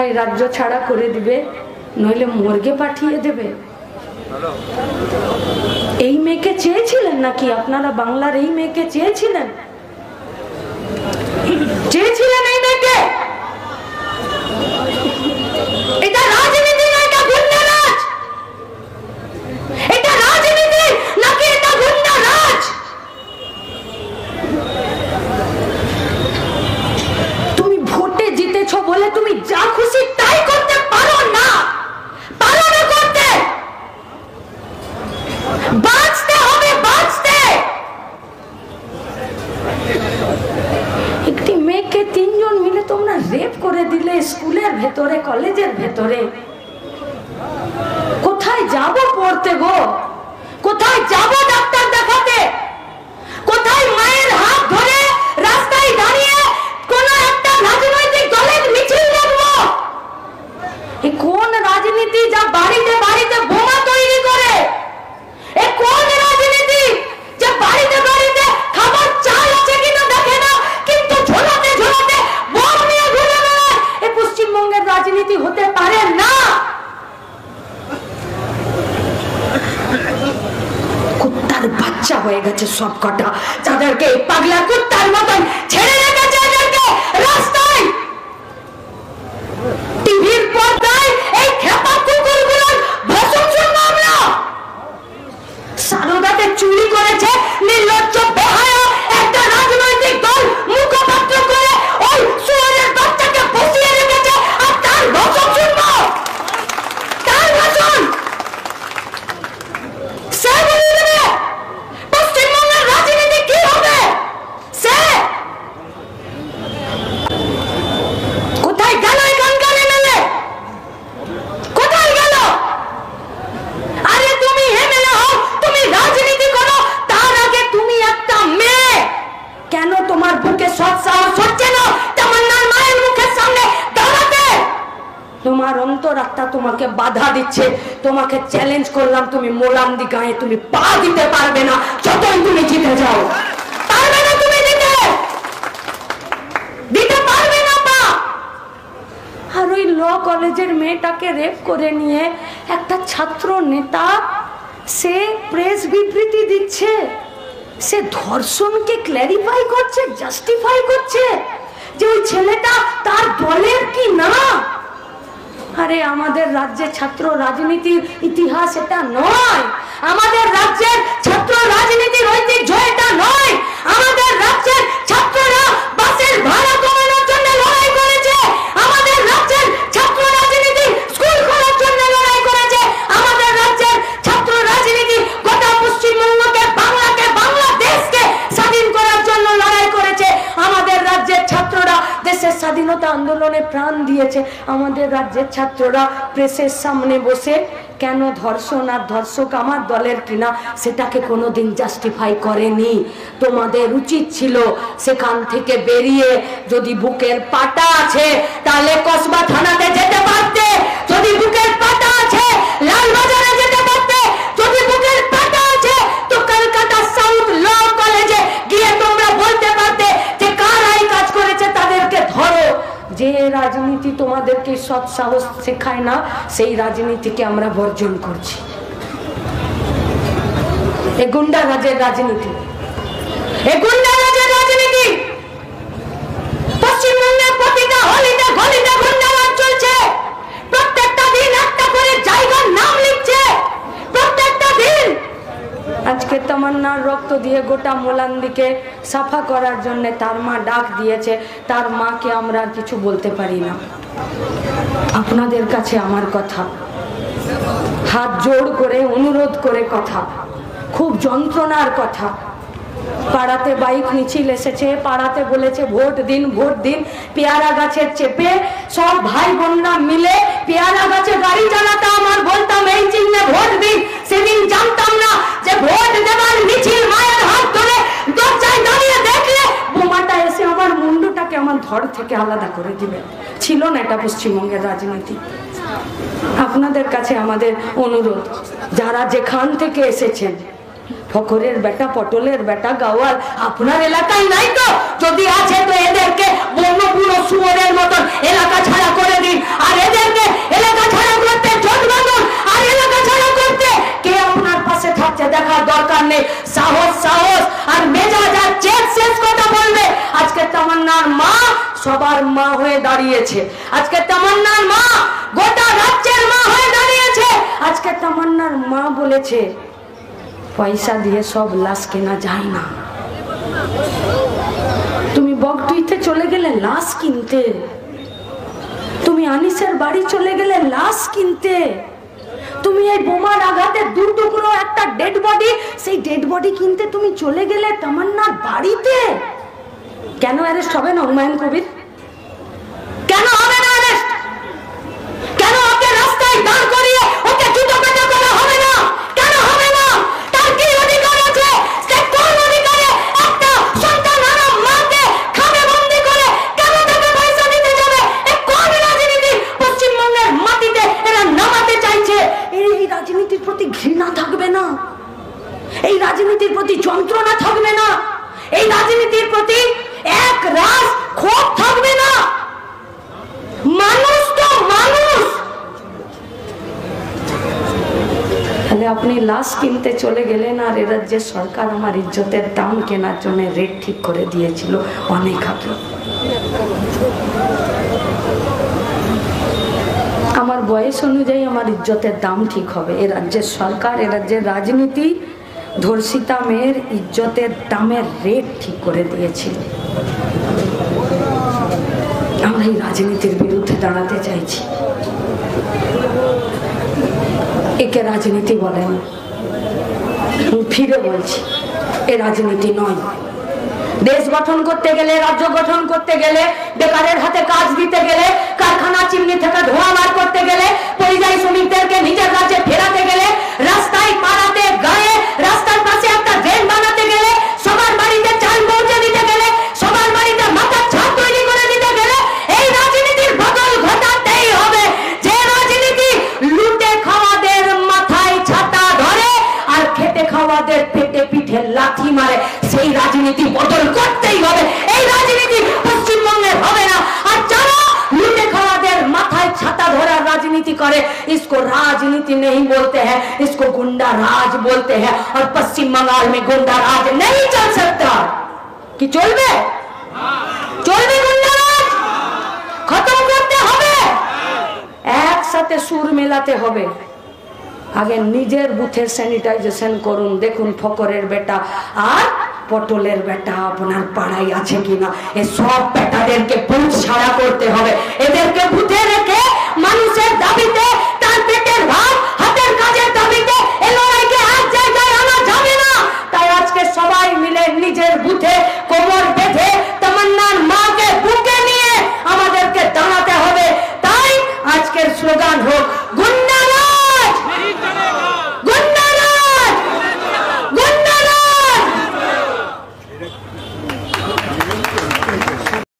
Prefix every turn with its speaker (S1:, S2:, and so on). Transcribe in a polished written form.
S1: হয় রাজ্য ছাড়া করে দিবে, নইলে মর্গে পাঠিয়ে দেবে। এই মেয়েকে চেয়েছিলেন নাকি আপনারা? বাংলার এই মেয়েকে চেয়েছিলেন? চেয়েছিলেন এই মেয়েকে? এটা রাজনীতি না, এটা গুন্ডারাজ। এটা রাজনীতি নাকি এটা গুন্ডারাজ? তুমি ভোটে জিতেছো বলে তুমি যা খুশি তাই করতে পারো না, পারো না করতে। বাঁচতে হবে, বাঁচতে। একটি মেয়েকে তিনজন মিলে তোমরা রেপ করে দিলে স্কুলের ভেতরে, কলেজের ভেতরে। কোথায় যাব পড়তে গো? কোথায় যাব ডাক্তার দেখাতে? কোথায় মায়ের হাত ধরে রাস্তায় দাঁড়িয়ে কোন একটা রাজনৈতিক দলের মিছিল দেখবো? এ কোন রাজনীতি যা বাড়িতে বাড়িতে বোমা তৈরি করে? এ কোন রাজনীতি যে বাড়িতে বাড়িতে খাবার চাল আছে কিনা দেখে না, কিন্তু ঝোলাতে ঝোলাতে বোম নিয়ে ঘুরে বেড়ায়? এ পশ্চিমবঙ্গের রাজনীতি হতে পারে না। কুত্তার বাচ্চা হয়ে গেছে সব কটা, যাদেরকে পাগলা কুত্তার মতন ছেড়ে রেখেছে এদেরকে রাস্তায়, টিভির পর্দায়। এই খেপা কুকুরগুলোর ভাষণ শুনবো আমরা। সারদাতে চুরি করেছে নির্লজ্জ বেহায়া একটা রাজনৈতিক দল মুখপাত্র করে ওই শুয়োরের বাচ্চাকে বসিয়ে রেখেছে, আর তার ভাষণ শুনবো? তার ভাষণ সে বলে দেবে পশ্চিমবঙ্গের রাজনীতি কি হবে। সে কোথায় গেল? এখানকার এমএলএ কোথায় গেল? আরে তুমি এমএলএ হও, তুমি রাজনীতি করো, তার আগে তুমি একটা মেয়ে। কেন তোমার বুকে সৎ সাহস হচ্ছে না তামান্নার মায়ের মুখের সামনে দাঁড়াতে? তোমার অন্তরাত্মা তোমাকে বাধা দিচ্ছে। তোমাকে চ্যালেঞ্জ করলাম, তুমি মোলান্দি গায়ে তুমি পা দিতে পারবে না, যতই তুমি জিতে যাও। পারবে না, তুমি দিতে পারবে না পা। আর ওই ল কলেজের মেয়েটাকে রেপ করে নিয়ে একটা ছাত্র নেতা সে প্রেস বিবৃতি দিচ্ছে, সে ধর্ষণকে ক্ল্যারিফাই করছে, জাস্টিফাই করছে যে ওই ছেলেটা তার দলের কি না। আরে আমাদের রাজ্যে ছাত্র রাজনীতির ইতিহাস এটা নয়, আমাদের রাজ্যের ছাত্র রাজনীতির ঐতিহ্য এটা নয়। আমাদের রাজ্যের ছাত্ররা বাসের ভাড়া কমানোর জন্য লড়াই করেছে, আমাদের রাজ্যের ছাত্র রাজনীতি স্কুল খোলার জন্য লড়াই করেছে, আমাদের রাজ্যের ছাত্র রাজনীতি গোটা পশ্চিমবঙ্গকে, বাংলাকে, বাংলাদেশকে স্বাধীন করার জন্য লড়াই করেছে। আমাদের রাজ্যের ছাত্ররা দেশের স্বাধীনতা আন্দোলনে প্রাণ দিয়েছে। আমাদের রাজ্যের ছাত্ররা প্রেসের সামনে বসে কেন ধর্ষণ আর ধর্ষক আমার দলের কিনা সেটাকে কোনোদিন জাস্টিফাই করেনি। তোমাদের উচিত ছিল সেখান থেকে বেরিয়ে, যদি বুকের পাটা আছে তাহলে কসবা থানাতে যেতে পারতে, যদি বুকের পাটা আছে লালবাজারে যেতে পারতে, যদি বুকের পাটা আছে তো কলকাতা সাউথ ল কলেজে গিয়ে তোমরা বলতে পারতে যে কারা এই কাজ করেছে তাদেরকে ধরো। যে রাজনীতি তোমাদেরকে সৎ সাহস শেখায় না, সেই রাজনীতিকে আমরা বর্জন করছি। এ গুন্ডা রাজের রাজনীতি, এ গুন্ডা রাজের রাজনীতি। পশ্চিমবঙ্গের প্রতিটা হলিতে গলিতে গুন্ডা রাজ চলছে। প্রত্যেকটা দিন একটা করে জায়গার নাম লিখছে, প্রত্যেকটা দিন। আজকে তামান্নার রক্ত দিয়ে গোটা মোলান্দিকে সাফা করার জন্য তার মা ডাক দিয়েছে। তার মাকে আমরা আর কিছু বলতে পারি না। আপনাদের কাছে আমার কথা, হাত জোড় করে অনুরোধ করে কথা, খুব যন্ত্রণার কথা। পাড়াতে বাইক মিছিল এসেছে, পাড়াতে বলেছে ভোট দিন, ভোট দিন। পেয়ারা গাছের চেপে সব ভাই বোনরা মিলে পেয়ারা গাছে গাড়ি চালাতাম আর বলতাম এই চিহ্নে ভোট দিন। সেদিন জানতাম না যে ভোট দেবার মিছিল মায়ের হাত ধরে দরজায় দাঁড়িয়ে দেখলে বোমাটা এসে আমার মুন্ডুটাকে আমার ধড় থেকে আলাদা করে দিবে। ছিল না এটা পশ্চিমবঙ্গের রাজনীতি। আপনাদের কাছে আমাদের অনুরোধ, যারা যেখান থেকে এসেছেন ফকরের বেটা, পটলের বেটা, গাওয়াল আপনার এলাকায় নাই তো? যদি আছে তো এদেরকে বন্যপুরো শুয়োরের মতন এলাকা ছাড়া করে দিন, আর এদেরকে এলাকা ছাড়া করতে জোট বাঁধুন, আর এলাকা ছাড়া করতে কে আপনার পাশে থাকছে দেখার দরকার নেই। সাহস সাহস আর মেজাজ আর চেত শেষ কথা বলবে। আজকে তামান্নার মা সবার মা হয়ে দাঁড়িয়েছে, আজকে তামান্নার মা গোটা রাজ্যের মা হয়ে দাঁড়িয়েছে। আজকে তামান্নার মা বলেছে পয়সা দিয়ে সব লাশ কেনা যায় না। তুমি বগটুইতে চলে গেলে লাশ কিনতে, তুমি আনিসের বাড়ি চলে গেলে লাশ কিনতে, তুমি এই বোমার আঘাতে দু টুকরো একটা ডেড বডি, সেই ডেড বডি কিনতে তুমি চলে গেলে তামান্নার বাড়িতে। কেন অ্যারেস্ট হবে না হুমায়ুন কবির? কেন হবে না অ্যারেস্ট? কেন ওকে রাস্তায় দাঁড় করিয়ে ওকে জুতো পেটা করা হবে না? কেন হবে না? তার কি অধিকার আছে? সে কোন অধিকারে একটা সন্তান হারা মাকে খামে বন্দি করে কেন তাকে পয়সা দিতে যাবে? এ কোন রাজনীতি পশ্চিমবঙ্গের মাটিতে এরা নামাতে চাইছে? এই রাজনীতির প্রতি ঘৃণা থাকবে না? এই রাজনীতির প্রতি যন্ত্রণা থাকবে না? এই রাজনীতির প্রতি এক রাস ক্ষোভ থাকবে না? মানুষ তো মানুষ। তাহলে আপনি লাশ কিনতে চলে গেলেন, আর এ রাজ্যের সরকার আমার ইজ্জতের দাম কেনার জন্য রেট ঠিক করে দিয়েছিল অনেক আগে। আমার বয়স অনুযায়ী আমার ইজ্জতের দাম ঠিক হবে। এ রাজ্যের সরকার, এ রাজ্যের রাজনীতি ধর্ষিতা মেয়ের ইজ্জতের দামের রেট ঠিক করে দিয়েছিল। আমরা এই রাজনীতির বিরুদ্ধে দাঁড়াতে চাইছি। একে রাজনীতি বলেন, ফিরে বলছি এ রাজনীতি নয়। দেশ গঠন করতে গেলে, রাজ্য গঠন করতে গেলে, বেকারের হাতে কাজ দিতে গেলে, কারখানা চিমনি থেকে ধোঁয়া বার করতে গেলে, পরিযায়ী শ্রমিকদেরকে নিজের কাছে ফেরাতে গেলে, রাস্তায় পাড়াতে গায়ে রাস্তার পাশে একটা ড্রেন বানাতে গেলে, সবার বাড়িতে চাল পৌঁছে দিতে গেলে, সবার বাড়িতে মাথার ছাদ তৈরি করে দিতে গেলে এই রাজনীতির বদল ঘটাতেই হবে। যে রাজনীতি লুটে খাওয়াদের মাথায় ছাতা ধরে আর খেতে খাওয়াদের পেটে পিঠে লাথি মারে, সেই রাজনীতি বদল করতেই হবে। এই রাজনীতি পশ্চিমবঙ্গের হবে না। আর যারা लूटे खवादेर माथाय छाता धरा राजनीति करे, इसको राजनीति नहीं बोलते हैं, इसको गुंडा राज बोलते हैं। और पश्चिम बंगाल में गुंडा राज नहीं चल सकता। कि चलबे चलबे गुंडा राज खत्म करते होबे, एक साथे सुर मेलाते होबे। आगे निजेर बुथेर सैनिटाइजेशन करुन, देखुन फकरेर बेटा और पटलेर बेटा आपनार पाड़ाय आछे किना। ए सब बेटादेरके बुथ छाड़ा करते होबे, एदेरके बुथे रेखे मानुषेर दाबिते